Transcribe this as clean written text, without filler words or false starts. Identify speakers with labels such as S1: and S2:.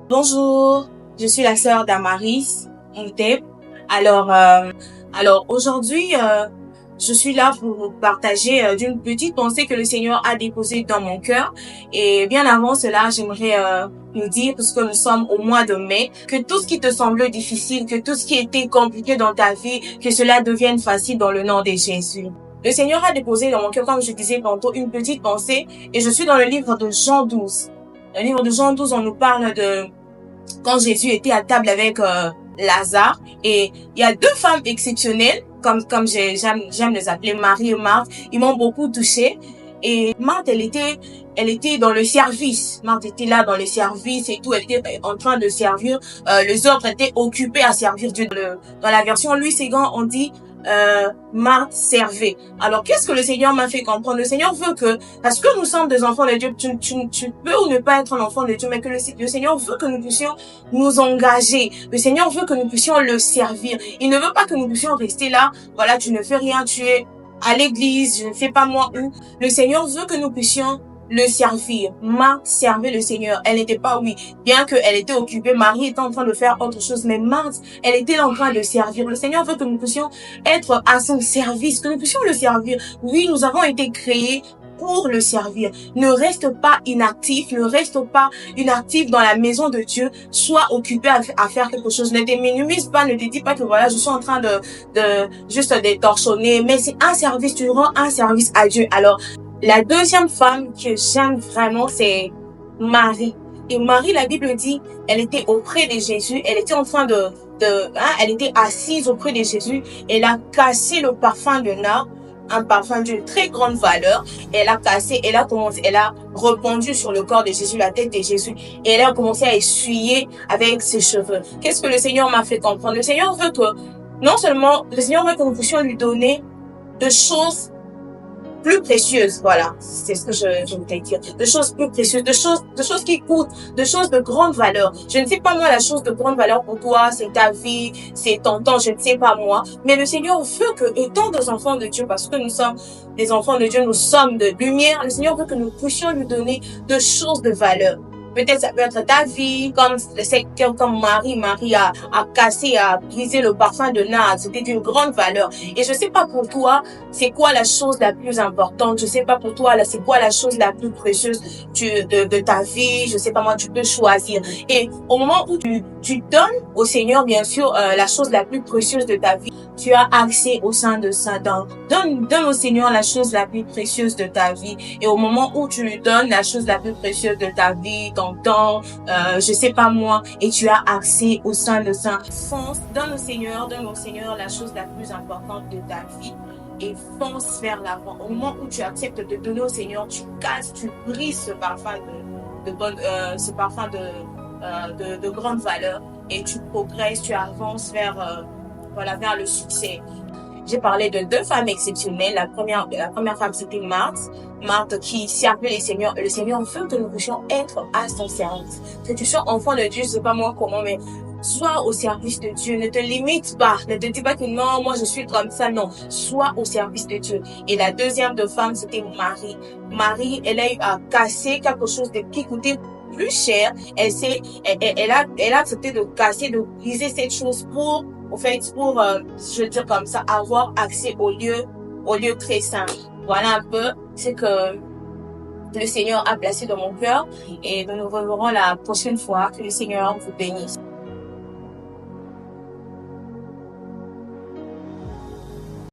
S1: Bonjour, je suis la sœur d'Amaris Ntep. Alors aujourd'hui, je suis là pour vous partager d'une petite pensée que le Seigneur a déposée dans mon cœur. Et bien avant cela, j'aimerais nous dire, puisque nous sommes au mois de mai, que tout ce qui te semble difficile, que tout ce qui était compliqué dans ta vie, que cela devienne facile dans le nom de Jésus. Le Seigneur a déposé dans mon cœur, comme je disais tantôt, une petite pensée. Et je suis dans le livre de Jean 12. Le livre de Jean 12, on nous parle de quand Jésus était à table avec Lazare, et il y a deux femmes exceptionnelles, comme j'aime les appeler, Marie et Marthe. Ils m'ont beaucoup touchée. Et Marthe, elle était dans le service. Marthe était là dans le service et tout. Elle était en train de servir. Les autres étaient occupés à servir Dieu. Dans la version Louis Ségan, on dit Marthe servait. Alors, qu'est-ce que le Seigneur m'a fait comprendre? Le Seigneur veut que, parce que nous sommes des enfants de Dieu, tu peux ou ne pas être un enfant de Dieu, mais que le Seigneur veut que nous puissions nous engager. Le Seigneur veut que nous puissions le servir. Il ne veut pas que nous puissions rester là. Voilà, tu ne fais rien, tu es à l'église, je ne sais pas moi où. Le Seigneur veut que nous puissions le servir. Marthe servait le Seigneur. Elle n'était pas, bien qu'elle était occupée, Marie était en train de faire autre chose, mais Marthe, elle était en train de servir. Le Seigneur veut que nous puissions être à son service, que nous puissions le servir. Oui, nous avons été créés pour le servir. Ne reste pas inactif, ne reste pas inactif dans la maison de Dieu. Sois occupé à faire quelque chose. Ne te minimise pas, ne te dis pas que voilà, je suis en train juste de torchonner, mais c'est un service, tu rends un service à Dieu. Alors, la deuxième femme que j'aime vraiment, c'est Marie. Et Marie, la Bible dit, elle était auprès de Jésus, elle était en train elle était assise auprès de Jésus, elle a cassé le parfum de nard, un parfum d'une très grande valeur. Elle a cassé, elle a répandu sur le corps de Jésus, la tête de Jésus, et elle a commencé à essuyer avec ses cheveux. Qu'est-ce que le Seigneur m'a fait comprendre? Le Seigneur veut que, non seulement, le Seigneur veut que nous puissions lui donner de choses plus précieuses, voilà, c'est ce que je voulais dire, de choses plus précieuses, de choses qui coûtent, de choses de grande valeur. Je ne sais pas moi, la chose de grande valeur pour toi, c'est ta vie, c'est ton temps, je ne sais pas moi, mais le Seigneur veut que, étant des enfants de Dieu, parce que nous sommes des enfants de Dieu, nous sommes de lumière, le Seigneur veut que nous puissions lui donner de choses de valeur. Peut-être ça peut être ta vie, comme Marie a cassé, a brisé le parfum de nard. C'était d'une grande valeur. Et je sais pas pour toi, c'est quoi la chose la plus importante. Je sais pas pour toi, c'est quoi la chose la plus précieuse de ta vie. Je sais pas moi, tu peux choisir. Et au moment où tu donnes au Seigneur, bien sûr, la chose la plus précieuse de ta vie, tu as accès au sein de ça. Donne au Seigneur la chose la plus précieuse de ta vie. Et au moment où tu lui donnes la chose la plus précieuse de ta vie, ton temps, je sais pas moi, et tu as accès au sein de ça, fonce, donne au Seigneur la chose la plus importante de ta vie. Et fonce vers l'avant. Au moment où tu acceptes de donner au Seigneur, tu casses, tu brises ce parfum de grande valeur, et tu progresses, tu avances vers le succès. J'ai parlé de deux femmes exceptionnelles. La première femme, c'était Marthe. Marthe qui servait le Seigneur. Et le Seigneur veut que nous puissions être à son service. Que tu sois enfant de Dieu, je sais pas moi comment, mais sois au service de Dieu. Ne te limite pas. Ne te dis pas que non, moi je suis comme ça. Non. Sois au service de Dieu. Et la deuxième de femme, c'était Marie. Marie, elle a eu à casser quelque chose qui coûtait plus cher. Elle a accepté de casser, de briser cette chose pour, je veux dire comme ça, avoir accès au lieu très saint. Voilà un peu ce que le Seigneur a placé dans mon cœur, et nous nous reverrons la prochaine fois. Que le Seigneur vous bénisse.